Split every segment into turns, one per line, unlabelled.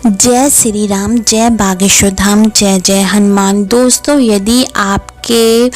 जय श्री राम, जय बागेश्वर धाम, जय जय हनुमान। दोस्तों, यदि आपके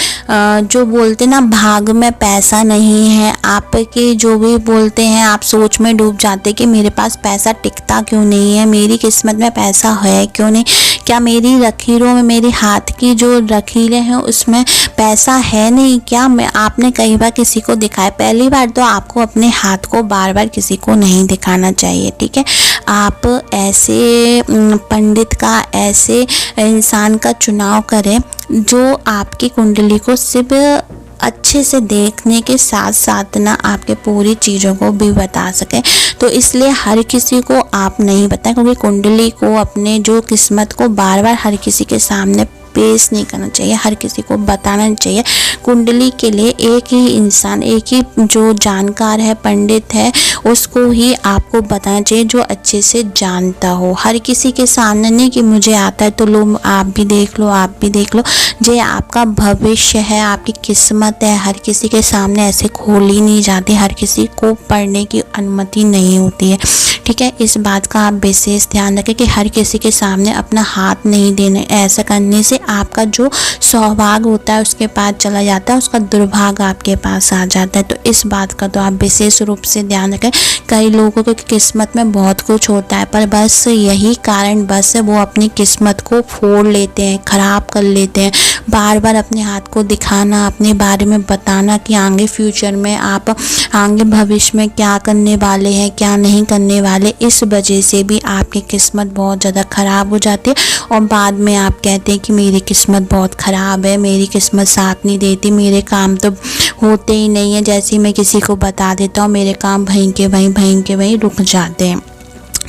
जो बोलते ना भाग में पैसा नहीं है, आपके जो भी बोलते हैं, आप सोच में डूब जाते कि मेरे पास पैसा टिकता क्यों नहीं है, मेरी किस्मत में पैसा है क्यों नहीं, क्या मेरी लकीरों में, मेरे हाथ की जो लकीरें हैं उसमें पैसा है नहीं क्या। मैं आपने कई बार किसी को दिखाया। पहली बार तो आपको अपने हाथ को बार बार किसी को नहीं दिखाना चाहिए, ठीक है। आप ऐसे पंडित का, ऐसे इंसान का चुनाव करें जो आपकी कुंडली को सिर्फ अच्छे से देखने के साथ साथ ना आपके पूरी चीज़ों को भी बता सके। तो इसलिए हर किसी को आप नहीं बताएं, क्योंकि कुंडली को, अपने जो किस्मत को बार बार हर किसी के सामने पेश नहीं करना चाहिए, हर किसी को बताना नहीं चाहिए। कुंडली के लिए एक ही इंसान, एक ही जो जानकार है, पंडित है, उसको ही आपको बताना चाहिए जो अच्छे से जानता हो। हर किसी के सामने नहीं कि मुझे आता है तो लो आप भी देख लो, आप भी देख लो। जो आपका भविष्य है, आपकी किस्मत है, हर किसी के सामने ऐसे खोली नहीं जाती, हर किसी को पढ़ने की अनुमति नहीं होती है, ठीक है। इस बात का आप विशेष ध्यान रखें कि हर किसी के सामने अपना हाथ नहीं देने। ऐसा करने से आपका जो सौभाग्य होता है उसके पास चला जाता है, उसका दुर्भाग्य आपके पास आ जाता है। तो इस बात का तो आप विशेष रूप से ध्यान रखें। कई लोगों की किस्मत में बहुत कुछ होता है, पर बस यही कारण बस वो अपनी किस्मत को फोड़ लेते हैं, खराब कर लेते हैं। बार बार अपने हाथ को दिखाना, अपने बारे में बताना कि आगे फ्यूचर में आप आगे भविष्य में क्या करने वाले हैं, क्या नहीं करने वाले, इस वजह से भी आपकी किस्मत बहुत ज़्यादा ख़राब हो जाती है। और बाद में आप कहते हैं कि मेरी किस्मत बहुत ख़राब है, मेरी किस्मत साथ नहीं देती, मेरे काम तो होते ही नहीं है। जैसे ही मैं किसी को बता देता हूँ, मेरे काम वहीं के वहीं रुक जाते हैं।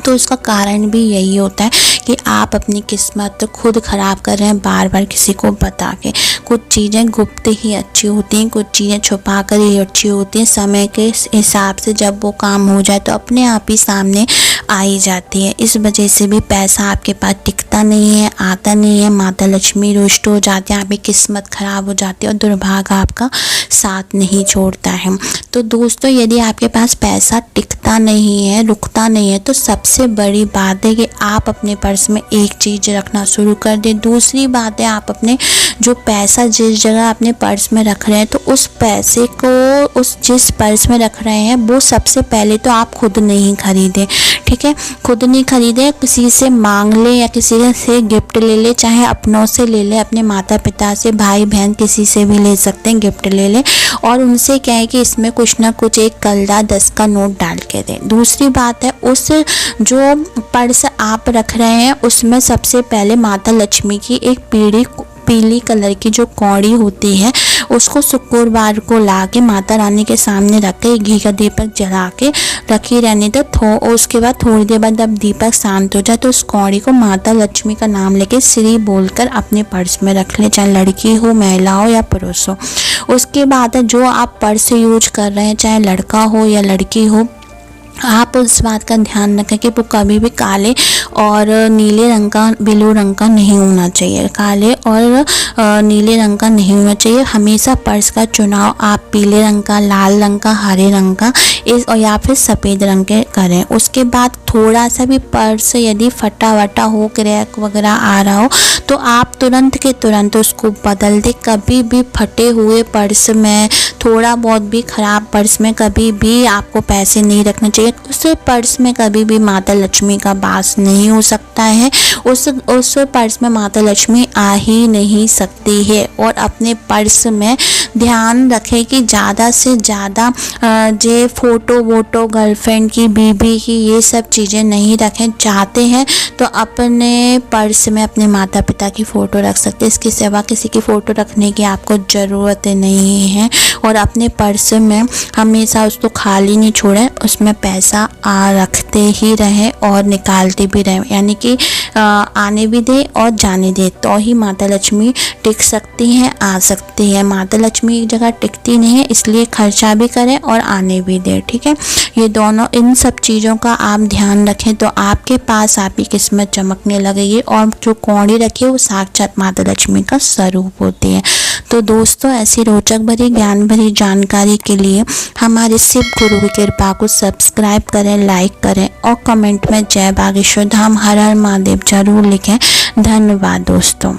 तो इसका कारण भी यही होता है कि आप अपनी किस्मत तो खुद ख़राब कर रहे हैं बार बार किसी को बता के। कुछ चीज़ें गुप्त ही अच्छी होती हैं, कुछ चीज़ें छुपा कर ही अच्छी होती हैं। समय के हिसाब से जब वो काम हो जाए तो अपने आप ही सामने आ ही जाती है। इस वजह से भी पैसा आपके पास टिकता नहीं है, आता नहीं है। माता लक्ष्मी रुष्ट हो जाती है, आपकी किस्मत ख़राब हो जाती है और दुर्भाग्य आपका साथ नहीं छोड़ता है। तो दोस्तों, यदि आपके पास पैसा टिकता नहीं है, रुकता नहीं है, तो सबसे बड़ी बात है कि आप अपने पर्स में एक चीज़ रखना शुरू कर दें। दूसरी बात है, आप अपने जो पैसा जिस जगह अपने पर्स में रख रहे हैं, तो उस पैसे को उस जिस पर्स में रख रहे हैं वो सबसे पहले तो आप खुद नहीं खरीदें, ठीक है। खुद नहीं खरीदें, किसी से मांग ले या किसी से गिफ्ट ले ले, चाहे अपनों से ले ले, अपने माता पिता से, भाई बहन किसी से भी ले सकते हैं, गिफ्ट ले ले और उनसे क्या है कि इसमें कुछ ना कुछ एक कलदा 10 का नोट डाल के दें। दूसरी बात है, उस जो पर्स आप रख रहे हैं उसमें सबसे पहले माता लक्ष्मी की एक पीली कलर की जो कौड़ी होती है उसको शुक्रवार को ला के माता रानी के सामने रख के घी का दीपक जला के रखी रहने दो। और उसके बाद थोड़ी देर बाद जब दीपक शांत हो जाए तो उस कौड़ी को माता लक्ष्मी का नाम लेके श्री बोलकर अपने पर्स में रख ले, चाहे लड़की हो, महिला हो या पुरुष हो। उसके बाद जो आप पर्स यूज कर रहे हैं, चाहे लड़का हो या लड़की हो, आप उस बात का ध्यान रखें कि वो कभी भी काले और नीले रंग का, ब्लू रंग का नहीं होना चाहिए। काले और नीले रंग का नहीं होना चाहिए। हमेशा पर्स का चुनाव आप पीले रंग का, लाल रंग का, हरे रंग का और या फिर सफ़ेद रंग के करें। उसके बाद थोड़ा सा भी पर्स यदि फटा वटा हो, क्रैक वगैरह आ रहा हो, तो आप तुरंत के तुरंत उसको बदल दें। कभी भी फटे हुए पर्स में, थोड़ा बहुत भी ख़राब पर्स में कभी भी आपको पैसे नहीं रखने चाहिए। उस पर्स में कभी भी माता लक्ष्मी का वास नहीं हो सकता है। उस पर्स में माता लक्ष्मी आ ही नहीं सकती है। और अपने पर्स में ध्यान रखें कि ज़्यादा से ज़्यादा जे फ़ोटो वोटो, गर्लफ्रेंड की, बीबी की, ये सब चीज़ें नहीं रखें। चाहते हैं तो अपने पर्स में अपने माता पिता की फ़ोटो रख सकते हैं, इसके सिवा किसी की फ़ोटो रखने की आपको ज़रूरत नहीं है। और अपने पर्स में हमेशा उसको खाली नहीं छोड़ें, उसमें पैसा रखते ही रहें और निकालते भी रहें, यानी कि आने भी दे और जाने दे, तो ही माता लक्ष्मी टिक सकती हैं, आ सकती है। माता लक्ष्मी एक जगह टिकती नहीं है, इसलिए खर्चा भी करें और आने भी दे, ठीक है। ये दोनों, इन सब चीज़ों का आप ध्यान रखें तो आपके पास आपकी किस्मत चमकने लगेगी। और जो कौड़ी रखी है वो साक्षात माता लक्ष्मी का स्वरूप होती है। तो दोस्तों, ऐसी रोचक भरी, ज्ञान भरी जानकारी के लिए हमारे शिव गुरु की कृपा को सब्सक्राइब सब्सक्राइब करें, लाइक करें और कमेंट में जय बागेश्वर धाम हर हर महादेव जरूर लिखें। धन्यवाद दोस्तों।